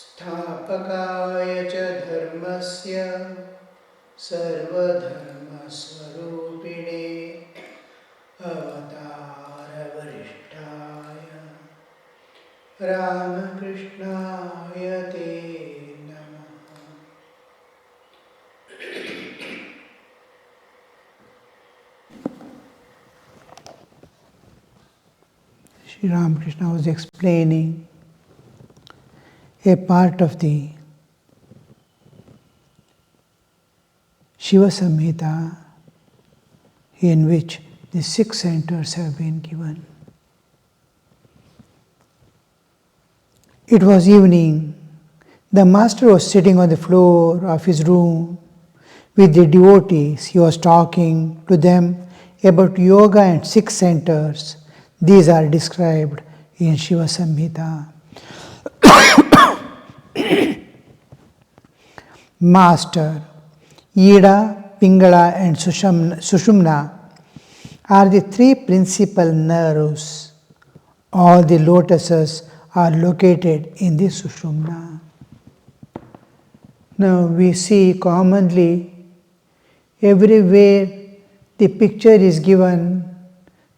स्थापकाय च धर्मस्य सर्वधर्मस्वरूपिणे अवतारवरिष्ठाय रामकृष्णाय ते नमः। Sri Ramakrishna was explaining a part of the Shiva Samhita in which the 6 centers have been given. It was evening. The master was sitting on the floor of his room with the devotees. He was talking to them about yoga and 6 centers. These are described in Shiva Samhita. Master, Ida, Pingala and Sushumna are the 3 principal nerves. All the lotuses are located in the Sushumna. Now we see commonly everywhere the picture is given,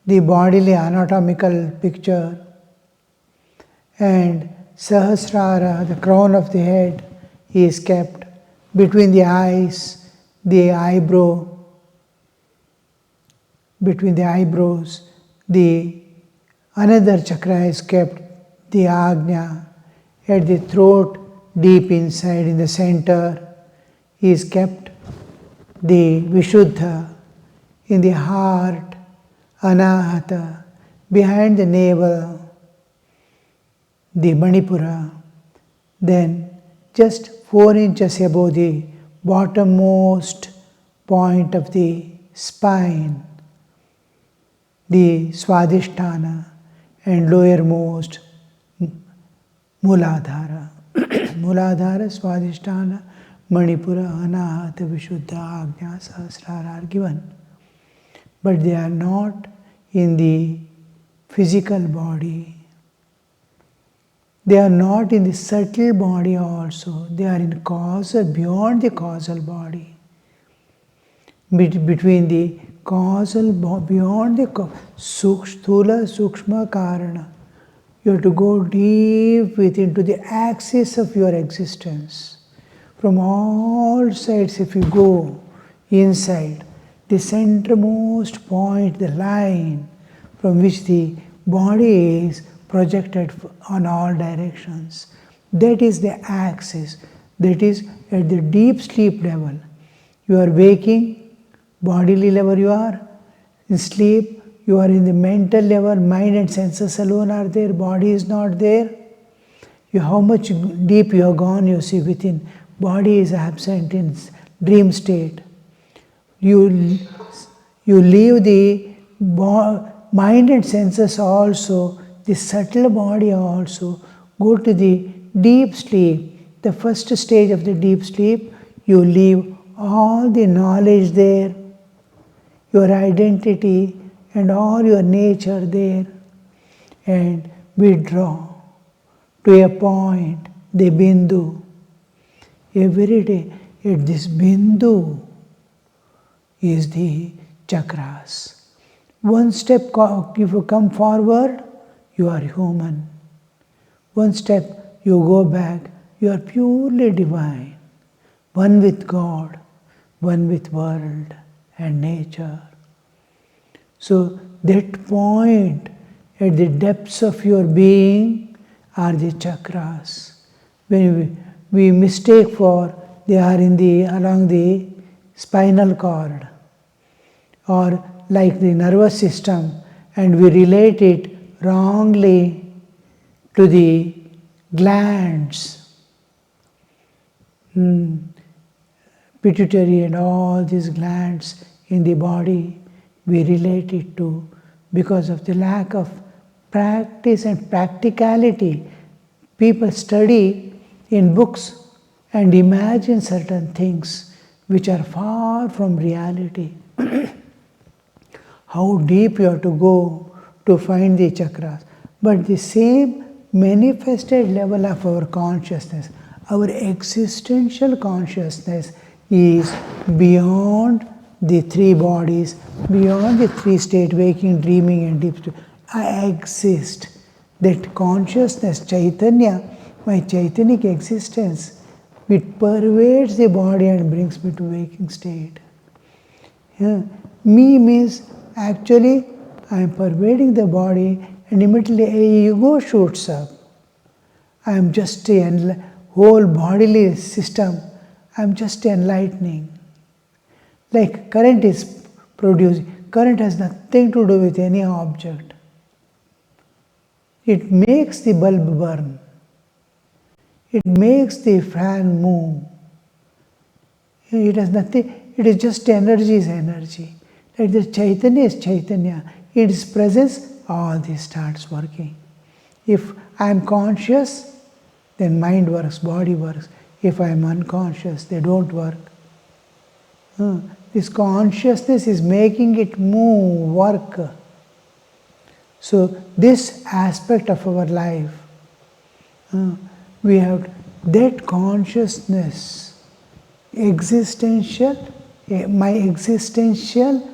the bodily anatomical picture, and Sahasrara, the crown of the head, is kept between the eyes, the eyebrow, between the eyebrows, the another chakra is kept, the Agnya, at the throat, deep inside in the center, is kept the Vishuddha, in the heart, Anahata, behind the navel, the Manipura, then just 4 inches above the bottommost point of the spine, the Swadhisthana, and lowermost Muladhara. Muladhara, Swadhisthana, Manipura, Anahata, Vishuddha, Agnya, Sahasrara are given. But they are not in the physical body. They are not in the subtle body also. They are in causal, beyond the causal body. Between the causal, beyond the Sthula, Sukshma, Karana. You have to go deep within to the axis of your existence. From all sides, if you go inside, the centermost point, the line from which the body is projected on all directions. That is the axis. That is at the deep sleep level. You are waking, bodily level you are. In sleep, you are in the mental level, mind and senses alone are there, body is not there. How much deep you have gone, you see within. Body is absent in dream state. You leave the mind and senses also, the subtle body also, go to the deep sleep. The first stage of the deep sleep, you leave all the knowledge there, your identity and all your nature there, and withdraw to a point, the bindu. Every day at this bindu is the chakras. One step, if you come forward, you are human. One step, you go back, you are purely divine. One with God, one with world and nature. So that point at the depths of your being are the chakras. When we mistake for they are along the spinal cord or like the nervous system, and we relate it wrongly to the glands, pituitary and all these glands in the body, we relate it to because of the lack of practice and practicality. People study in books and imagine certain things which are far from reality. How deep you have to go to find the chakras. But the same manifested level of our consciousness, our existential consciousness, is beyond the three bodies, beyond the three states, waking, dreaming, and deep sleep. I exist. That consciousness, Chaitanya, my Chaitanic existence, it pervades the body and brings me to waking state. Yeah. Me means actually I am pervading the body and immediately a ego shoots up. I am just a whole bodily system. I am just enlightening. Like current is producing. Current has nothing to do with any object. It makes the bulb burn. It makes the fan move. It has nothing, it is just energy is energy. Like the Chaitanya is Chaitanya. In its presence, all this starts working. If I am conscious, then mind works, body works. If I am unconscious, they don't work. This consciousness is making it move, work. So this aspect of our life, we have that consciousness, existential, my existential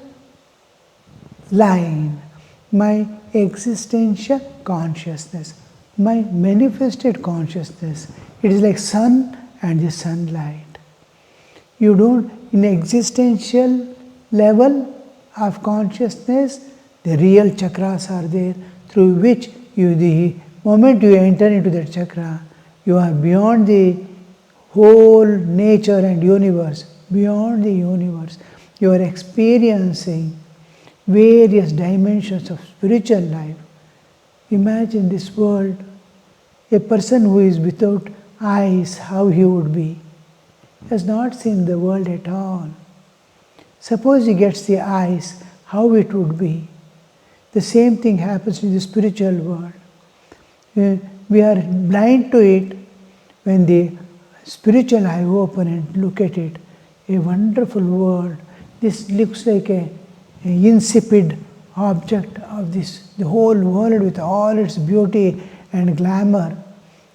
line, my existential consciousness, my manifested consciousness. It is like sun and the sunlight. You don't, in existential level of consciousness, the real chakras are there through which you, the moment you enter into that chakra, you are beyond the whole nature and universe, beyond the universe. You are experiencing various dimensions of spiritual life. Imagine this world, a person who is without eyes, how he would be. He has not seen the world at all. Suppose he gets the eyes, how it would be. The same thing happens in the spiritual world. We are blind to it. When the spiritual eye open and look at it, a wonderful world. This looks like a insipid object of this, the whole world with all its beauty and glamour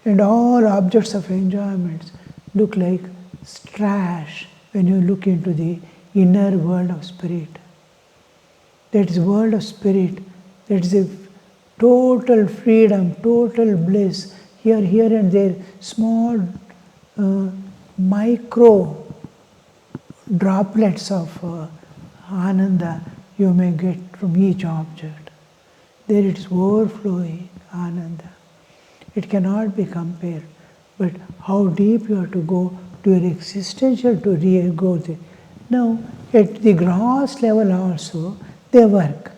and all objects of enjoyment look like trash when you look into the inner world of spirit. That is world of spirit. That is a total freedom, total bliss. Here and there, small micro droplets of ananda you may get from each object. There it is overflowing ananda. It cannot be compared. But how deep you have to go to your existential to go there. Now, at the gross level also, they work.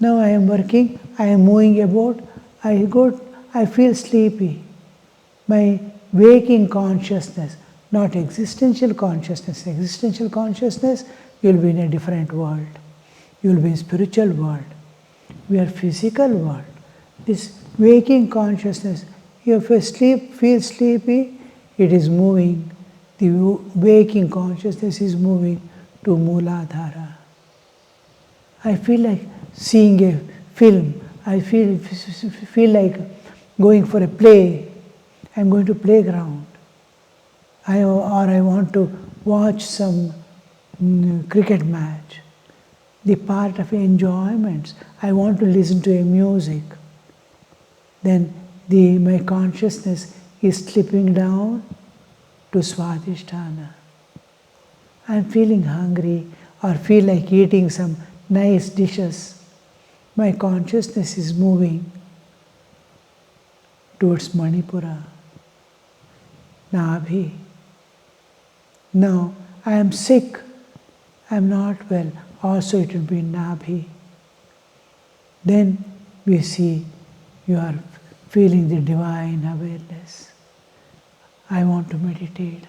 Now I am working, I am moving about, I feel sleepy. My waking consciousness, not existential consciousness. Existential consciousness, you will be in a different world. You will be in spiritual world. We are physical world. This waking consciousness, if you feel sleepy, it is moving. The waking consciousness is moving to Mooladhara. I feel like seeing a film. I feel like going for a play. I'm going to playground. I want to watch some cricket match. The part of enjoyments. I want to listen to a music. Then my consciousness is slipping down to Swadhisthana. I'm feeling hungry or feel like eating some nice dishes. My consciousness is moving towards Manipura, Nabhi. Now I am sick, I am not well, also it will be Nabhi. Then we see you are feeling the divine awareness. I want to meditate.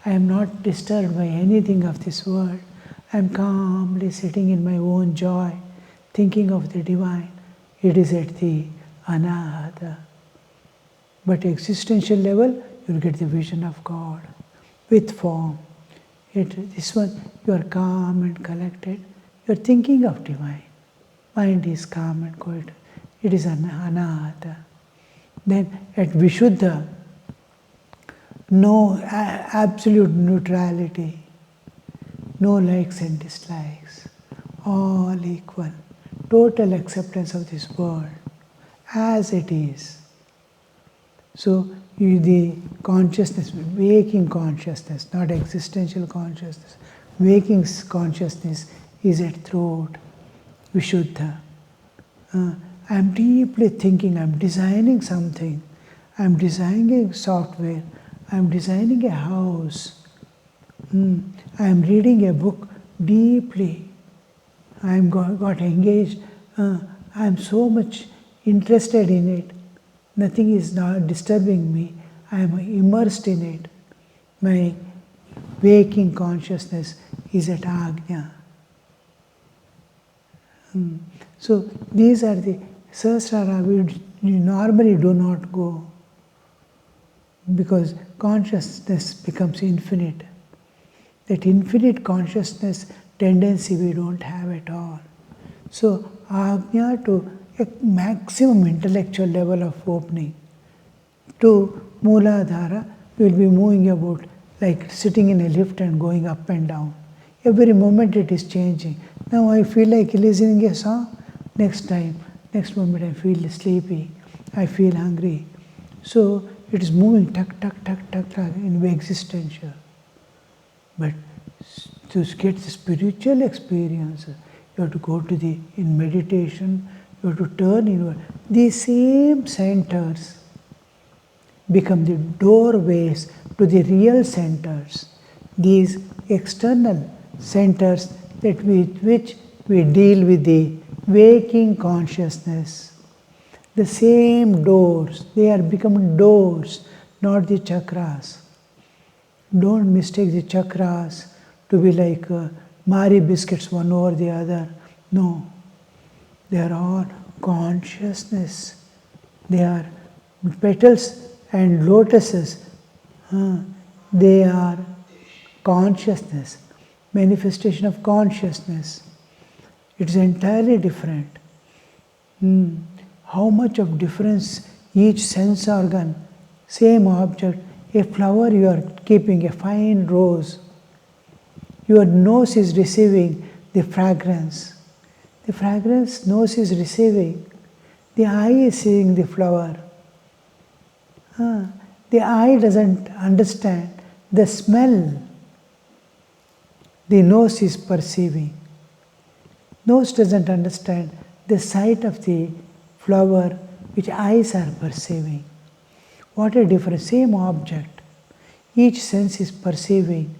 I am not disturbed by anything of this world. I am calmly sitting in my own joy, thinking of the divine. It is at the anahata. But existential level, you will get the vision of God with form. This one, you are calm and collected. You are thinking of divine. Mind is calm and quiet. it is anahata. Then at Vishuddha, no absolute neutrality, no likes and dislikes, all equal, total acceptance of this world as it is. So the consciousness, waking consciousness, not existential consciousness, waking consciousness is at throat, Vishuddha. I am deeply thinking, I am designing something, I am designing software, I am designing a house, I am reading a book deeply, I am got engaged, I am so much interested in it, nothing is not disturbing me, I am immersed in it. My waking consciousness is at Ajna. So these are the Sahasrara we normally do not go, because consciousness becomes infinite. That infinite consciousness tendency we don't have at all. So Ajna to a maximum intellectual level of opening. To Mooladhara, we will be moving about like sitting in a lift and going up and down. Every moment it is changing. Now I feel like listening a song, next moment I feel sleepy, I feel hungry. So it is moving tuck, tuck, tuck, tuck, tuck in existential. But to get the spiritual experience, you have to go to in meditation, you have to turn inward. These same centers become the doorways to the real centers. These external centers with which we deal with the waking consciousness. The same doors, they are becoming doors, not the chakras. Don't mistake the chakras to be like Mari biscuits one over the other. No, they are all consciousness. They are petals and lotuses. They are consciousness, manifestation of consciousness. It is entirely different. How much of difference each sense organ, same object, a flower you are keeping, a fine rose, your nose is receiving the fragrance. The fragrance nose is receiving. The eye is seeing the flower. The eye doesn't understand the smell. The nose is perceiving. Nose doesn't understand the sight of the flower which eyes are perceiving. What a difference, same object. Each sense is perceiving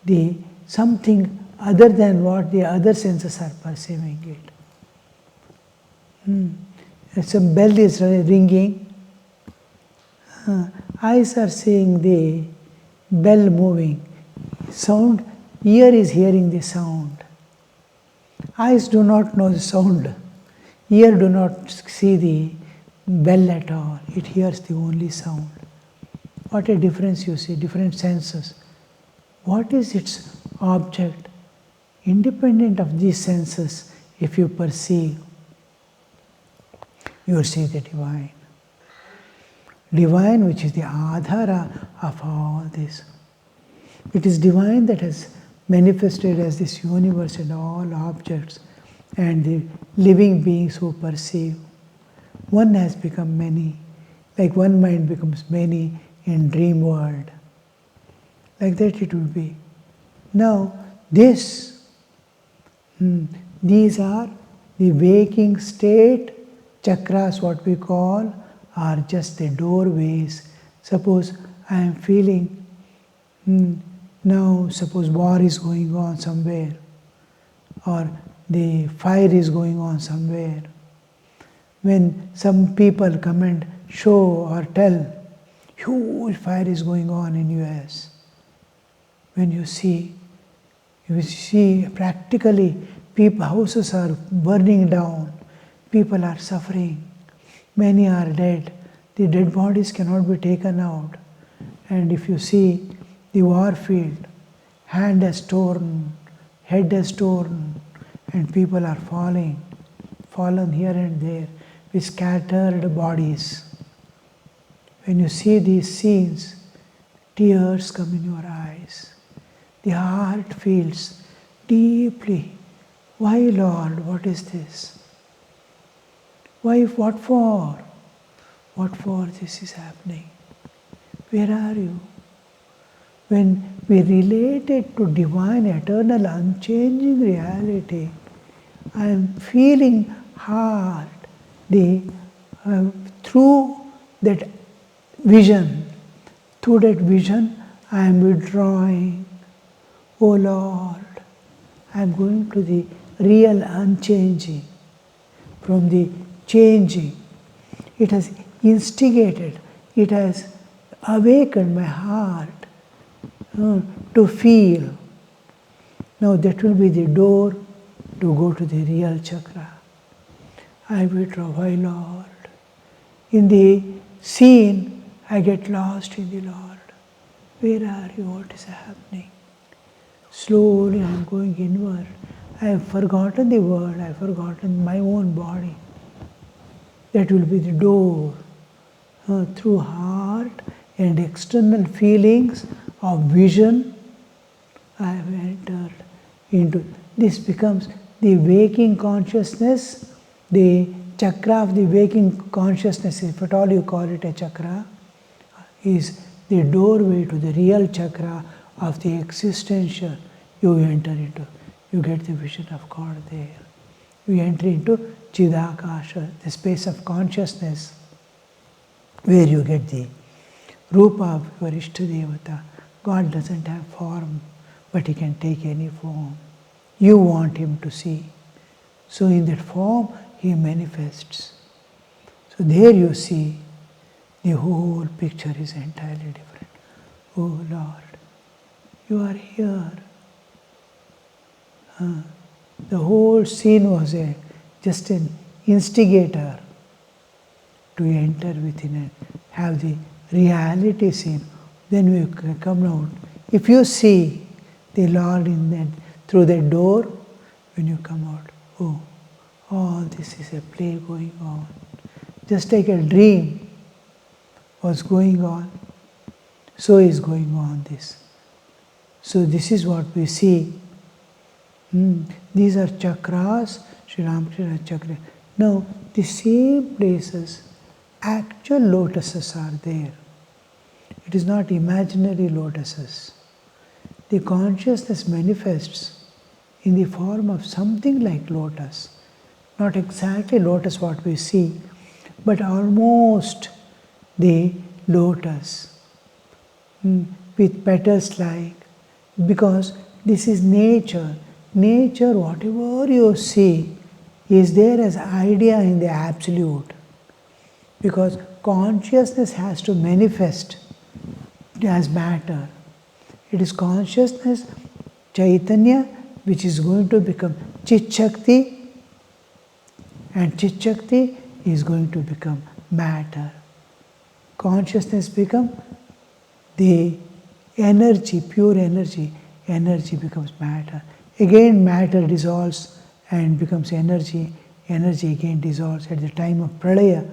the something other than what the other senses are perceiving it. Some bell is ringing. Eyes are seeing the bell moving. Sound, ear is hearing the sound. Eyes do not know the sound. Ear do not see the bell at all. It hears the only sound. What a difference you see, different senses. What is its object? Independent of these senses, if you perceive, you will see the divine. Divine, which is the adhara of all this. It is divine that has manifested as this universe and all objects and the living beings who perceive. One has become many, like one mind becomes many in dream world. Like that it will be. Now, these are the waking state, chakras, what we call, are just the doorways. Suppose I am feeling, now suppose war is going on somewhere, or the fire is going on somewhere. When some people come and show or tell, huge fire is going on in US. When you see practically houses are burning down, people are suffering, many are dead, the dead bodies cannot be taken out. And if you see the war field, hand has torn, head has torn, and people are fallen here and there. with scattered bodies. When you see these scenes, tears come in your eyes. The heart feels deeply, why Lord, what is this? Why, what for? What for this is happening? Where are you? When we relate it to divine, eternal, unchanging reality, I am feeling hard through that vision. Through that vision, I am withdrawing. Oh Lord, I am going to the real unchanging, from the changing. It has instigated, it has awakened my heart to feel. Now that will be the door to go to the real chakra. I withdraw, why Lord? In the scene, I get lost in the Lord. Where are you? What is happening? Slowly I am going inward. I have forgotten the world, I have forgotten my own body. That will be the door. Through heart and external feelings of vision, I have entered into. This becomes the waking consciousness, the chakra of the waking consciousness, if at all you call it a chakra, is the doorway to the real chakra of the existential. You enter into, you get the vision of God there. You enter into Chidakasha, the space of consciousness, where you get the Rupa of your Ishtadevata. God doesn't have form, but He can take any form. You want Him to see. So in that form, He manifests. So there you see, the whole picture is entirely different. Oh Lord, you are here. The whole scene was just an instigator to enter within and have the reality seen. Then we come out. If you see the Lord in that, through that door, when you come out, oh, all this is a play going on. Just like a dream was going on, so is going on this. So this is what we see. These are chakras, Sri Ramakrishna chakra. Now, the same places, actual lotuses are there. It is not imaginary lotuses. The consciousness manifests in the form of something like lotus. Not exactly lotus what we see, but almost the lotus, with petals like, because this is nature. Nature, whatever you see, is there as idea in the absolute. Because consciousness has to manifest as matter. It is consciousness, Chaitanya, which is going to become Chit Shakti, and Chit Shakti is going to become matter. Consciousness becomes the energy, pure energy. Energy becomes matter. Again matter dissolves and becomes energy. Energy again dissolves. At the time of Pralaya,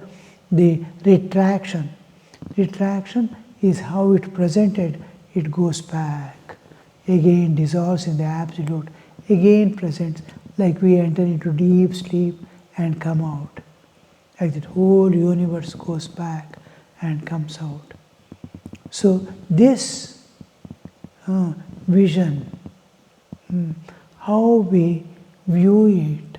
the retraction. Retraction is how it presented. It goes back. Again dissolves in the absolute. Again presents, like we enter into deep sleep and come out. Like that whole universe goes back and comes out. So this vision, how we view it,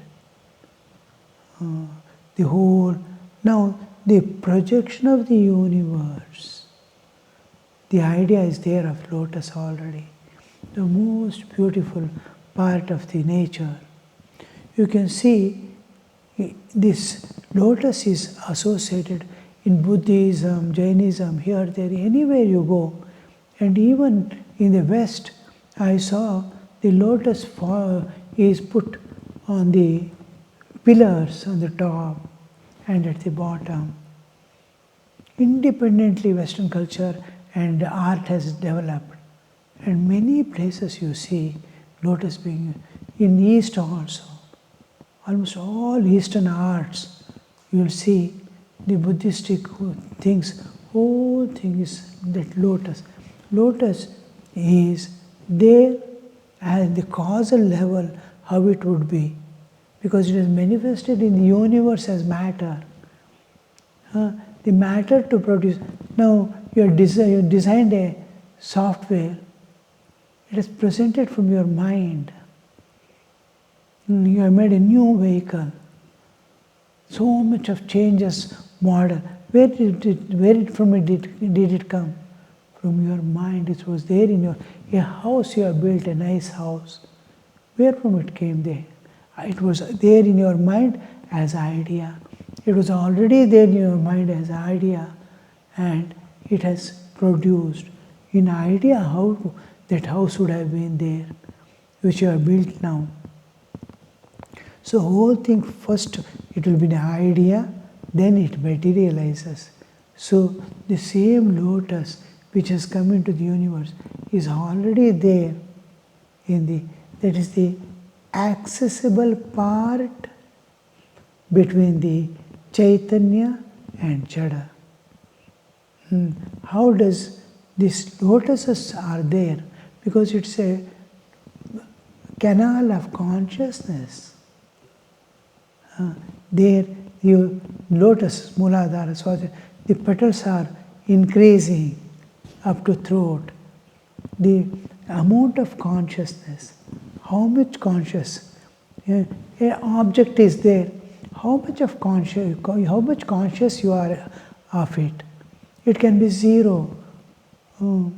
the whole, now the projection of the universe, the idea is there of lotus already, the most beautiful part of the nature. You can see this lotus is associated in Buddhism, Jainism, here, there, anywhere you go. And even in the West, I saw the lotus is put on the pillars on the top and at the bottom. Independently, Western culture and art has developed. And many places you see lotus being in East also. Almost all Eastern arts, you'll see the Buddhistic things, whole thing is that lotus. Lotus is there at the causal level, how it would be, because it is manifested in the universe as matter. The matter to produce. Now you designed a software, it is presented from your mind. You have made a new vehicle. So much of changes, model. Where did it come? From your mind. It was there in a house you have built, a nice house. Where from it came there? It was there in your mind as idea. It was already there in your mind as idea, and it has produced in idea how that house would have been there, which you have built now. So whole thing, first it will be an idea, then it materializes. So the same lotus which has come into the universe is already there that is the accessible part between the Chaitanya and Jada. How does these lotuses are there? Because it's a canal of consciousness. There, you lotus, Muladhara, Swaja, the petals are increasing up to throat. The amount of consciousness, how much conscious, an object is there, how much conscious you are of it. It can be zero. In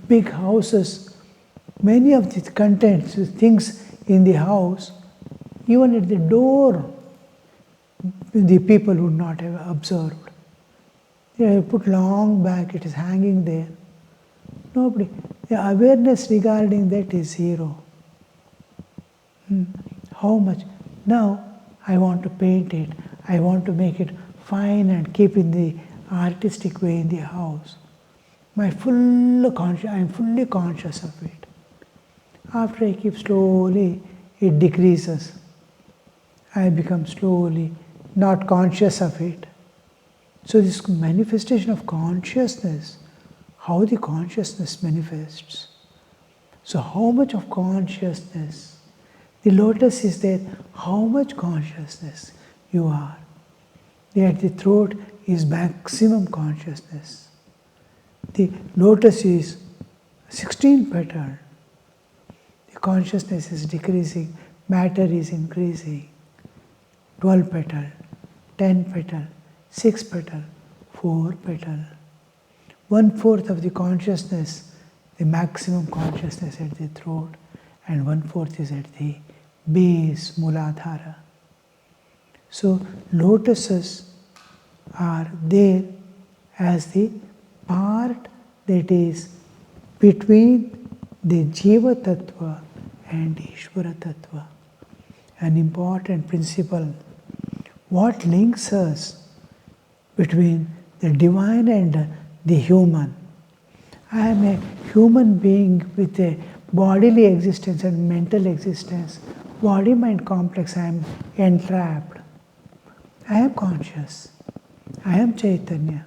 big houses, many of the contents, things in the house, even at the door, the people would not have observed. They have put long back, it is hanging there. Nobody. The awareness regarding that is zero. How much? Now, I want to paint it. I want to make it fine and keep in the artistic way in the house. I am fully conscious of it. After I keep slowly, it decreases. I become slowly not conscious of it. So this manifestation of consciousness, how the consciousness manifests. So how much of consciousness? The lotus is there, how much consciousness you are. At the throat is maximum consciousness. The lotus is 16 petal. The consciousness is decreasing, matter is increasing. 12 petal, 10 petal, 6 petal, 4 petal. 1/4 of the consciousness, the maximum consciousness at the throat, and 1/4 is at the base, Muladhara. So lotuses are there as the part that is between the Jiva Tattva and Ishvara Tattva. An important principle. What links us between the divine and the human? I am a human being with a bodily existence and mental existence. Body-mind complex, I am entrapped. I am conscious. I am Chaitanya,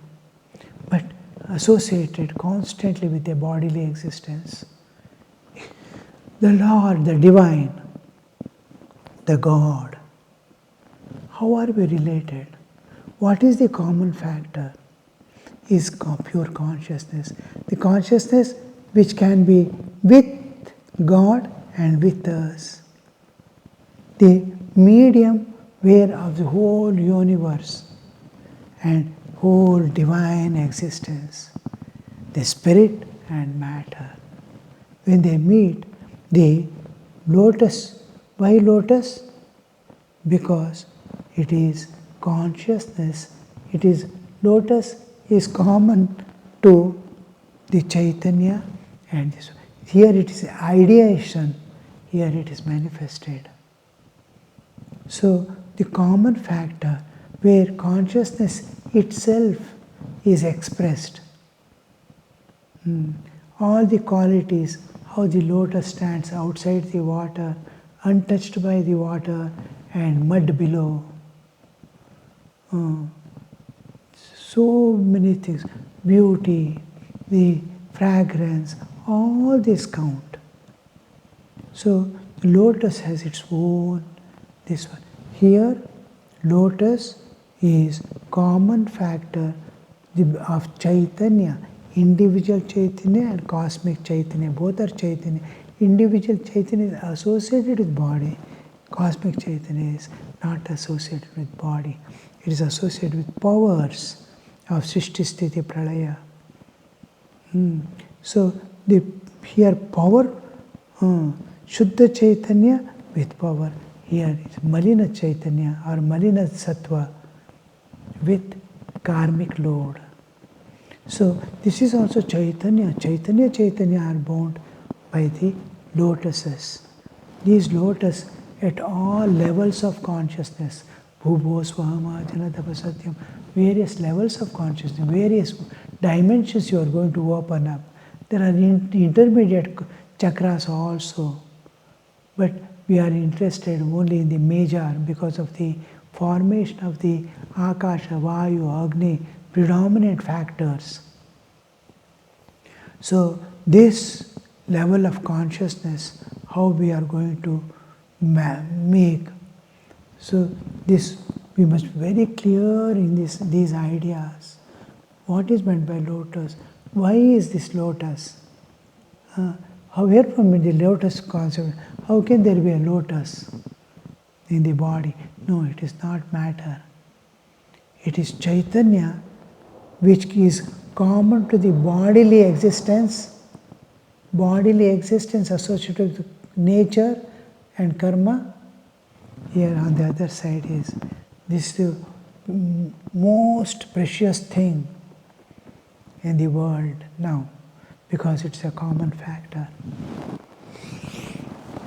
but associated constantly with a bodily existence. The Lord, the Divine, the God. How are we related? What is the common factor? Is pure consciousness. The consciousness which can be with God and with us. The medium where of the whole universe and whole divine existence, the spirit and matter. When they meet, the lotus. Why lotus? Because it is consciousness. It is lotus is common to the Chaitanya and this. Here it is ideation, here it is manifested. So the common factor where consciousness itself is expressed. All the qualities, how the lotus stands outside the water, untouched by the water, and mud below. So many things, beauty, the fragrance, all this count. So the lotus has its own, this one. Here, lotus is common factor of Chaitanya, individual Chaitanya and cosmic Chaitanya, both are Chaitanya. Individual Chaitanya is associated with body, cosmic Chaitanya is not associated with body. It is associated with powers of Srishti Sthiti Pralaya. So here power, Shuddha Chaitanya with power. Here is Malina Chaitanya or Malina Sattva with karmic load. So this is also Chaitanya. Chaitanya are bound by the lotuses. These lotus at all levels of consciousness, Bhubho Swahama Janadapa Satyam, various levels of consciousness, various dimensions you are going to open up. There are intermediate chakras also, but we are interested only in the major because of the formation of the Akasha, Vayu, Agni, predominant factors. So this level of consciousness, how we are going to make. So this, we must be very clear in these ideas. What is meant by lotus? Why is this lotus? Where from the lotus concept? How can there be a lotus in the body? No, it is not matter. It is Chaitanya which is common to the bodily existence associated with nature and karma. Here on the other side is this the most precious thing in the world now, because it's a common factor.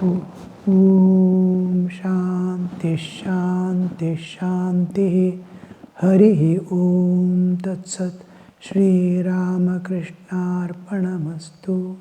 Om Shanti Shanti Shanti Hari Om Tat Sat Shri Ramakrishna Arpanamastu.